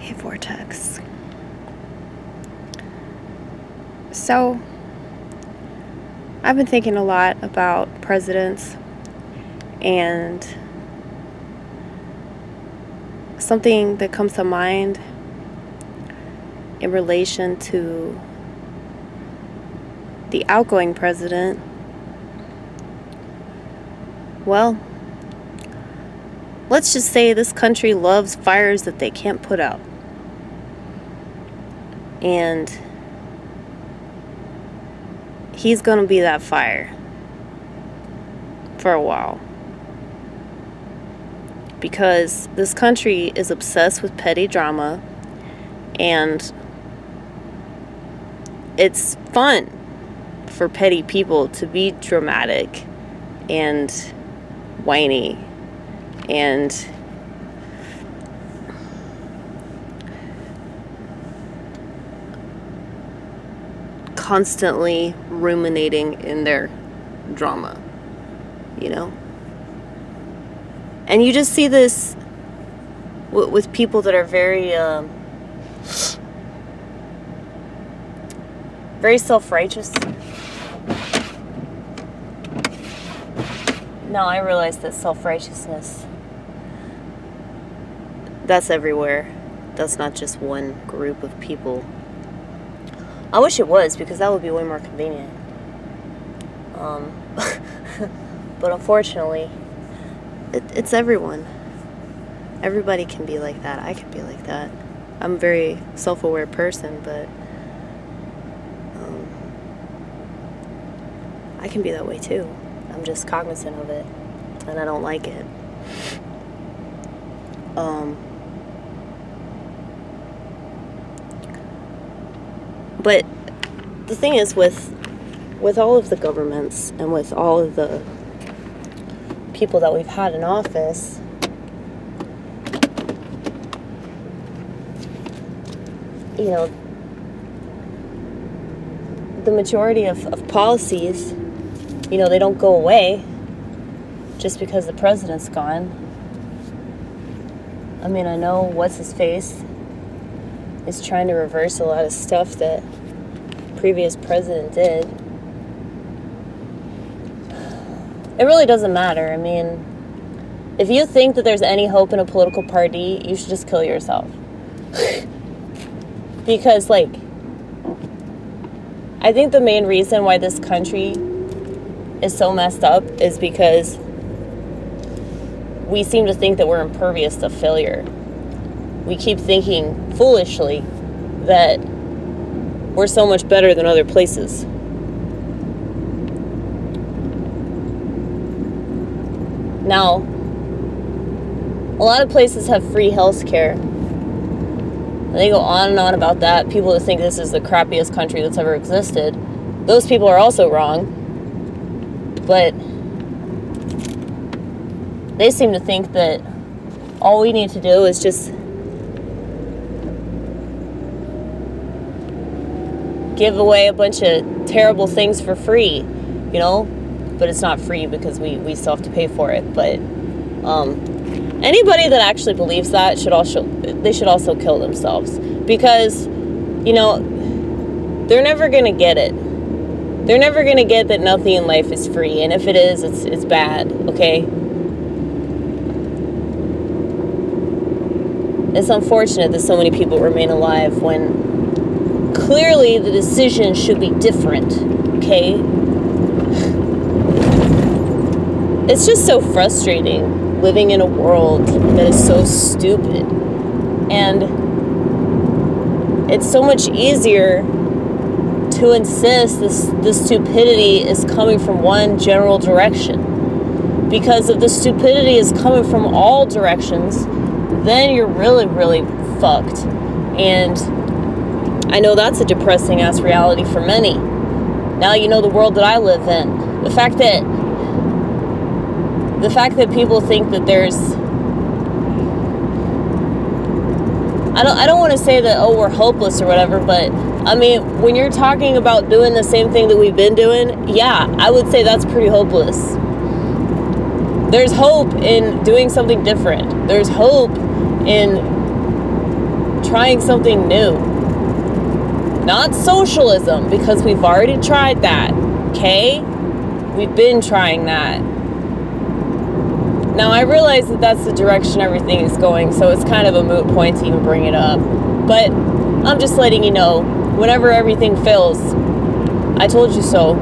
Okay, Vortex. So, I've been thinking a lot about presidents, and something that comes to mind in relation to the outgoing president, well, let's just say this country loves fires that they can't put out. And he's going to be that fire for a while. Because this country is obsessed with petty drama, and it's fun for petty people to be dramatic and whiny and constantly ruminating in their drama, you know? And you just see this with people that are very self-righteous. Now I realize that self-righteousness, that's everywhere. That's not just one group of people. I wish it was, because that would be way more convenient. But unfortunately, it's everyone. Everybody can be like that. I can be like that. I'm a very self-aware person, but I can be that way too. I'm just cognizant of it, and I don't like it. But the thing is, with all of the governments and with all of the people that we've had in office, you know, the majority of policies, you know, they don't go away just because the president's gone. I mean, I know what's-his-face is trying to reverse a lot of stuff that the previous president did. It really doesn't matter. I mean, if you think that there's any hope in a political party, you should just kill yourself. Because, like, I think the main reason why this country is so messed up is because we seem to think that we're impervious to failure. We keep thinking foolishly that we're so much better than other places. Now, a lot of places have free health care. And they go on and on about that. People that think this is the crappiest country that's ever existed, those people are also wrong. But they seem to think that all we need to do is just give away a bunch of terrible things for free, you know? But it's not free because we still have to pay for it. But anybody that actually believes that should also kill themselves, because, you know, they're never gonna get it. They're never gonna get that nothing in life is free, and if it is, it's bad. Okay. It's unfortunate that so many people remain alive when clearly the decision should be different. Okay. It's just so frustrating living in a world that is so stupid. And it's so much easier to insist the stupidity is coming from one general direction. Because if the stupidity is coming from all directions, then you're really, really fucked. And I know that's a depressing ass reality for many. Now you know the world that I live in. The fact that people think that there's, I don't want to say that, oh, we're hopeless or whatever, but I mean, when you're talking about doing the same thing that we've been doing, yeah, I would say that's pretty hopeless. There's hope in doing something different. There's hope in trying something new. Not socialism, because we've already tried that, okay? We've been trying that. Now, I realize that that's the direction everything is going, so it's kind of a moot point to even bring it up. But I'm just letting you know, whenever everything fails, I told you so.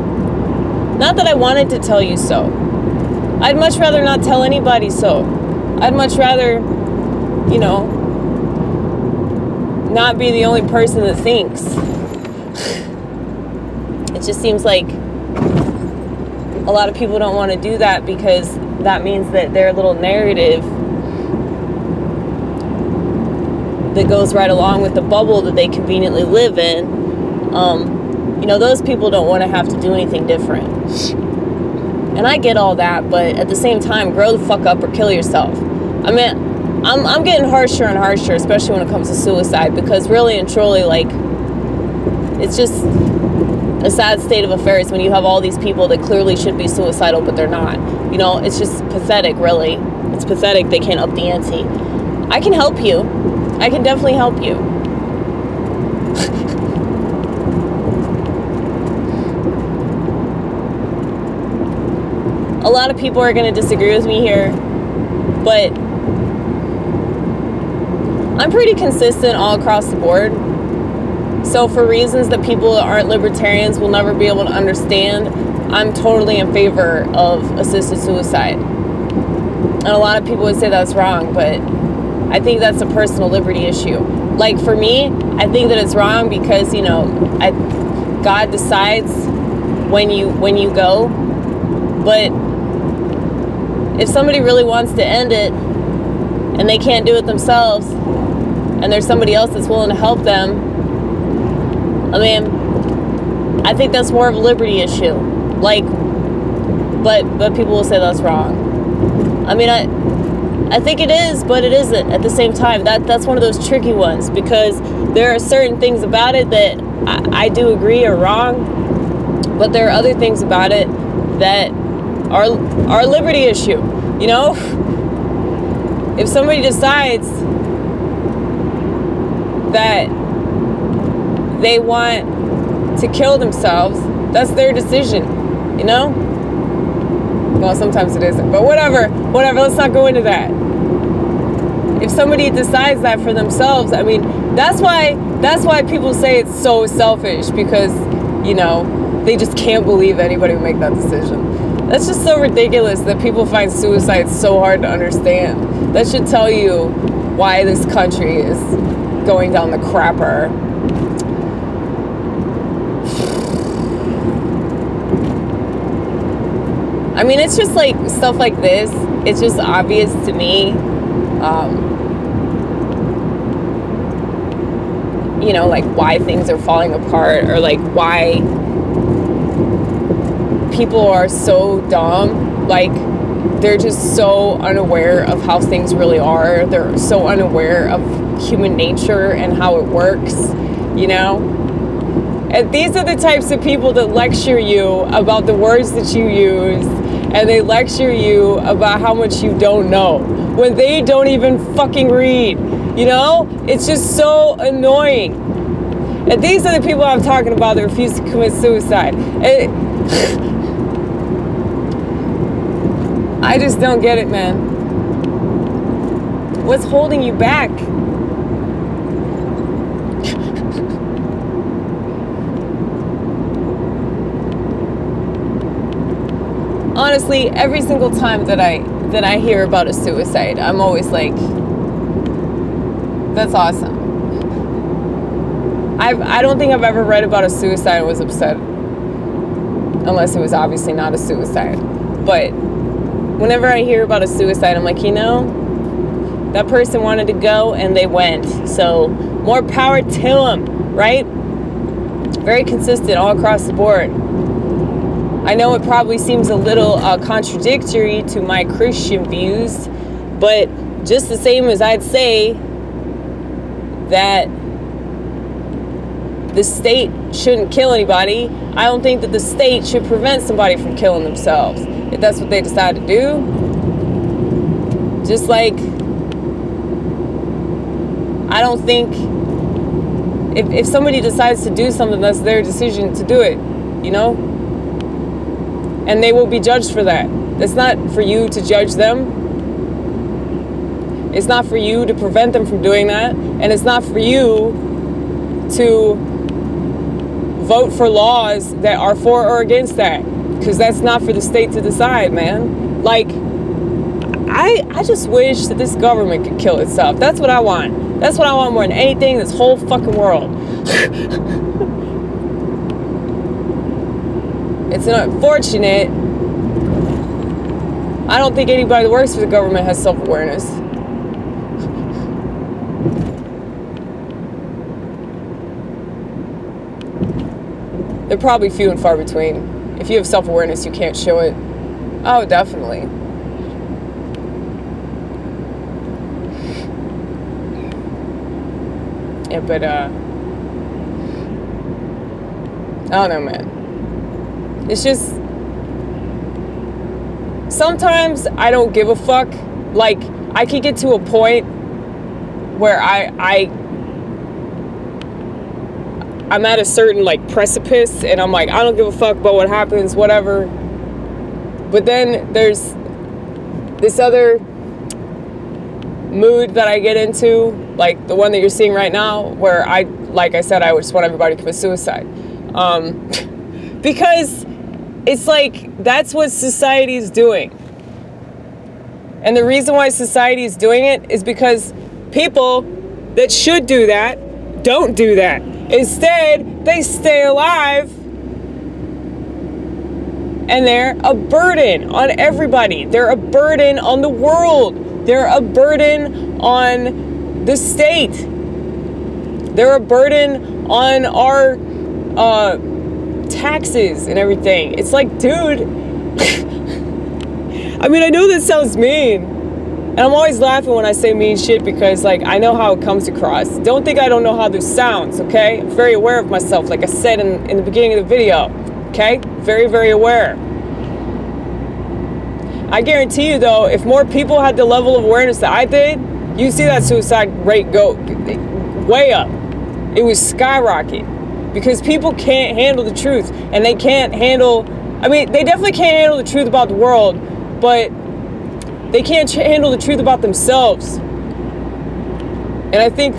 Not that I wanted to tell you so. I'd much rather not tell anybody so. I'd much rather, you know, not be the only person that thinks. It just seems like a lot of people don't want to do that because that means that their little narrative that goes right along with the bubble that they conveniently live in, you know, those people don't want to have to do anything different. And I get all that, but at the same time, grow the fuck up or kill yourself. I mean, I'm getting harsher and harsher, especially when it comes to suicide, because really and truly, like, it's just a sad state of affairs when you have all these people that clearly should be suicidal, but they're not. You know, it's just pathetic, really. It's pathetic they can't up the ante. I can help you. I can definitely help you. A lot of people are going to disagree with me here, but I'm pretty consistent all across the board. So for reasons that people that aren't libertarians will never be able to understand, I'm totally in favor of assisted suicide. And a lot of people would say that's wrong, but I think that's a personal liberty issue. Like for me, I think that it's wrong because, you know, God decides when you go. But if somebody really wants to end it and they can't do it themselves and there's somebody else that's willing to help them, I mean, I think that's more of a liberty issue. Like, but people will say that's wrong. I mean, I think it is, but it isn't at the same time. That's one of those tricky ones because there are certain things about it that I do agree are wrong, but there are other things about it that are a liberty issue. You know, if somebody decides that they want to kill themselves, that's their decision, you know? Well, sometimes it isn't, but whatever, let's not go into that. If somebody decides that for themselves, I mean, that's why people say it's so selfish, because, you know, they just can't believe anybody would make that decision. That's just so ridiculous that people find suicide so hard to understand. That should tell you why this country is going down the crapper. I mean, it's just like stuff like this. It's just obvious to me. You know, like why things are falling apart, or like why people are so dumb. Like, they're just so unaware of how things really are. They're so unaware of human nature and how it works, you know? And these are the types of people that lecture you about the words that you use, and they lecture you about how much you don't know when they don't even fucking read, you know? It's just so annoying. And these are the people I'm talking about that refuse to commit suicide. I just don't get it, man. What's holding you back? Honestly, every single time that I hear about a suicide, I'm always like, that's awesome. I don't think I've ever read about a suicide and was upset, unless it was obviously not a suicide. But whenever I hear about a suicide, I'm like, you know, that person wanted to go and they went. So more power to them, right? Very consistent all across the board. I know it probably seems a little contradictory to my Christian views, but just the same as I'd say that the state shouldn't kill anybody, I don't think that the state should prevent somebody from killing themselves if that's what they decide to do. Just like I don't think if somebody decides to do something, that's their decision to do it, you know? And they will be judged for that. It's not for you to judge them. It's not for you to prevent them from doing that. And it's not for you to vote for laws that are for or against that. Because that's not for the state to decide, man. Like, I just wish that this government could kill itself. That's what I want. That's what I want more than anything in this whole fucking world. It's unfortunate. I don't think anybody that works for the government has self-awareness. They're probably few and far between. If you have self-awareness, you can't show it. Oh, definitely. Yeah, but, I don't know, man. It's just, sometimes I don't give a fuck. Like, I can get to a point where I'm at a certain, like, precipice, and I'm like, I don't give a fuck about what happens, whatever. But then there's this other mood that I get into, like the one that you're seeing right now, where like I said, I just want everybody to commit suicide. Because it's like, that's what society is doing. And the reason why society is doing it is because people that should do that don't do that. Instead, they stay alive, and they're a burden on everybody. They're a burden on the world. They're a burden on the state. They're a burden on our taxes and everything. It's like, dude, I mean, I know that sounds mean. And I'm always laughing when I say mean shit because, like, I know how it comes across. Don't think I don't know how this sounds, okay? I'm very aware of myself, like I said in the beginning of the video, okay? Very, very aware. I guarantee you, though, if more people had the level of awareness that I did, you see that suicide rate go way up. It was skyrocket. Because people can't handle the truth. And they can't handle, I mean, they definitely can't handle the truth about the world, but they can't handle the truth about themselves. And I think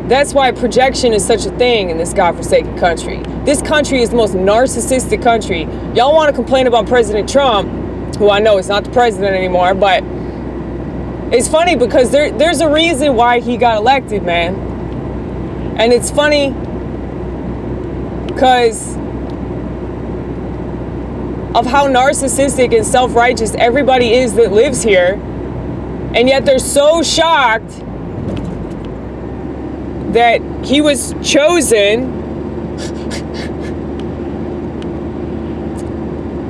that's why projection is such a thing in this godforsaken country. This country is the most narcissistic country. Y'all want to complain about President Trump, who I know is not the president anymore, but it's funny because there's a reason why he got elected, man. And it's funny because of how narcissistic and self-righteous everybody is that lives here, and yet they're so shocked that he was chosen.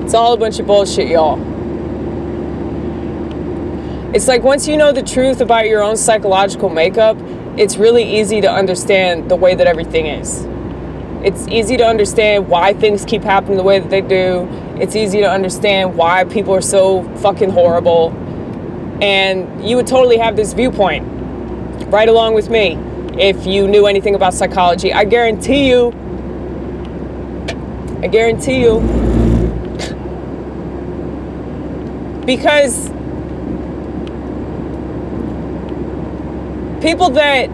It's all a bunch of bullshit, y'all. It's like, once you know the truth about your own psychological makeup, it's really easy to understand the way that everything is. It's easy to understand why things keep happening the way that they do. It's easy to understand why people are so fucking horrible. And you would totally have this viewpoint right along with me if you knew anything about psychology. I guarantee you, because people that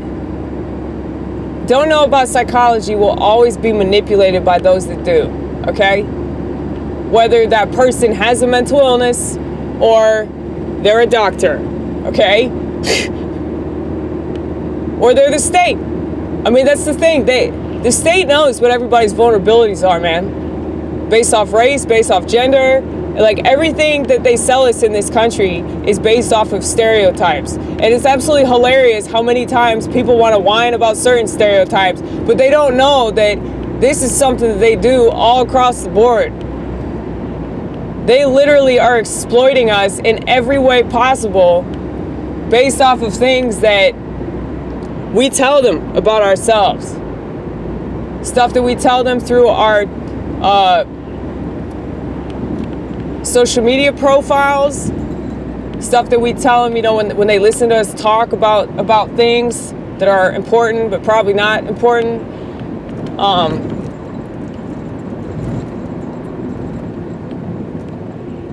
don't know about psychology will always be manipulated by those that do, okay? Whether that person has a mental illness or they're a doctor, okay? Or they're the state. I mean, that's the thing. The state knows what everybody's vulnerabilities are, man. Based off race, based off gender. Like, everything that they sell us in this country is based off of stereotypes. And it's absolutely hilarious how many times people want to whine about certain stereotypes, but they don't know that this is something that they do all across the board. They literally are exploiting us in every way possible based off of things that we tell them about ourselves. Stuff that we tell them through our social media profiles, stuff that we tell them, you know, when they listen to us talk about things that are important but probably not important.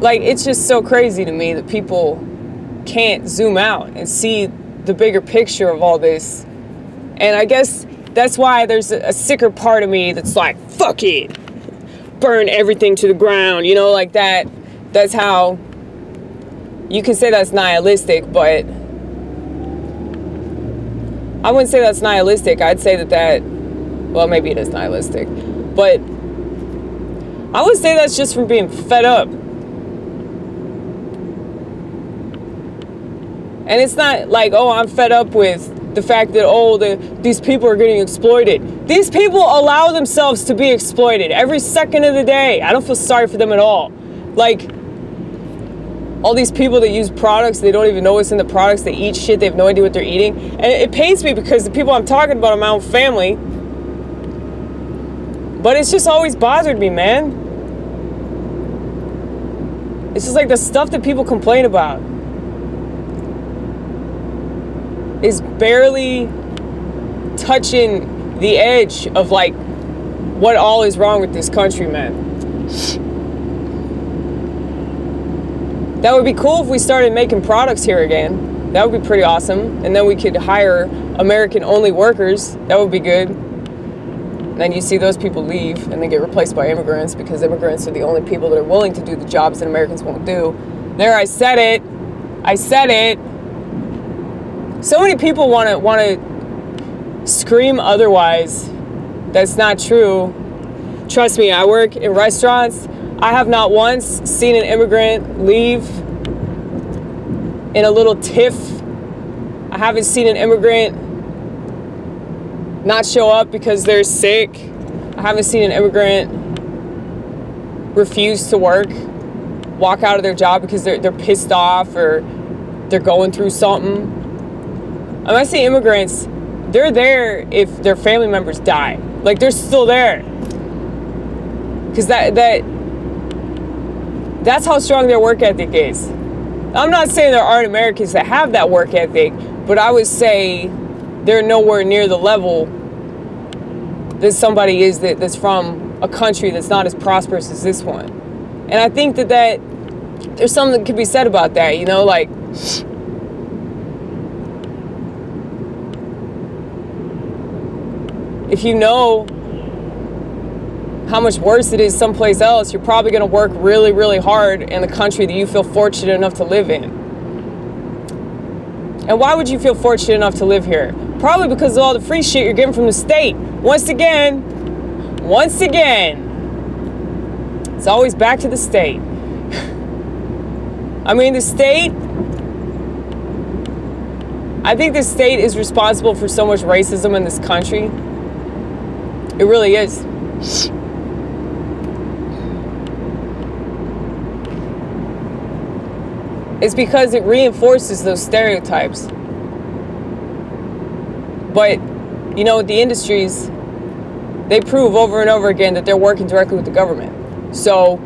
Like, it's just so crazy to me that people can't zoom out and see the bigger picture of all this. And I guess that's why there's a sicker part of me that's like, fuck it, burn everything to the ground, you know, like that. That's how you can say that's nihilistic, but I wouldn't say that's nihilistic. I'd say well, maybe it is nihilistic, but I would say that's just from being fed up. And it's not like, oh, I'm fed up with the fact that, these people are getting exploited. These people allow themselves to be exploited every second of the day. I don't feel sorry for them at all. Like, all these people that use products, they don't even know what's in the products. They eat shit, they have no idea what they're eating. And it pains me because the people I'm talking about are my own family. But it's just always bothered me, man. It's just like the stuff that people complain about is barely touching the edge of like what all is wrong with this country, man. That would be cool if we started making products here again. That would be pretty awesome. And then we could hire American-only workers. That would be good. And then you see those people leave and they get replaced by immigrants because immigrants are the only people that are willing to do the jobs that Americans won't do. There, I said it. I said it. So many people want to scream otherwise. That's not true. Trust me, I work in restaurants. I have not once seen an immigrant leave in a little tiff. I haven't seen an immigrant not show up because they're sick. I haven't seen an immigrant refuse to work, walk out of their job because they're pissed off or they're going through something. When I see immigrants, they're there if their family members die. Like, they're still there. Because that's how strong their work ethic is. I'm not saying there aren't Americans that have that work ethic, but I would say they're nowhere near the level that somebody is that's from a country that's not as prosperous as this one. And I think that there's something that could be said about that, you know, like, if you know how much worse it is someplace else, you're probably going to work really, really hard in the country that you feel fortunate enough to live in. And why would you feel fortunate enough to live here? Probably because of all the free shit you're getting from the state. Once again, it's always back to the state. I mean, the state, I think the state is responsible for so much racism in this country. It really is. It's because it reinforces those stereotypes. But, you know, with the industries, they prove over and over again that they're working directly with the government. So,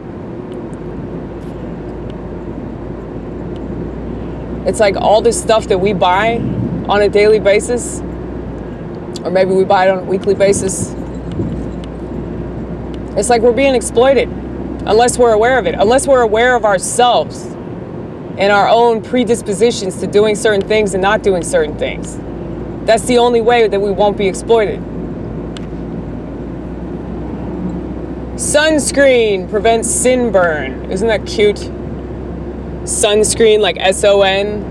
it's like all this stuff that we buy on a daily basis, or maybe we buy it on a weekly basis, it's like we're being exploited unless we're aware of it, unless we're aware of ourselves and our own predispositions to doing certain things and not doing certain things. That's the only way that we won't be exploited. Sunscreen prevents sunburn. Isn't that cute? Sunscreen, like S-O-N,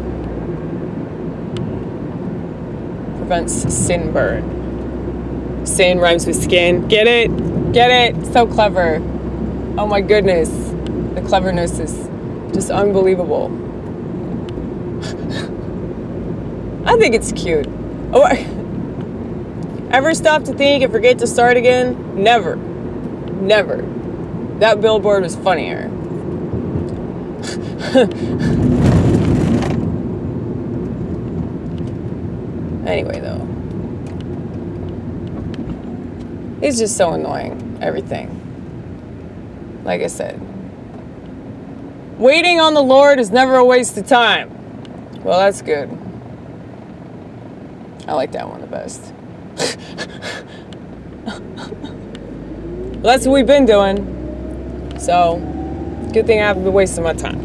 prevents sunburn. Sin rhymes with skin. Get it? Get it? So clever. Oh my goodness. The cleverness is just unbelievable. I think it's cute. Oh, ever stop to think and forget to start again? Never. Never. That billboard was funnier. Anyway, though. It's just so annoying, everything. Like I said. Waiting on the Lord is never a waste of time. Well, that's good. I like that one the best. Well, that's what we've been doing. So, good thing I haven't been wasting my time.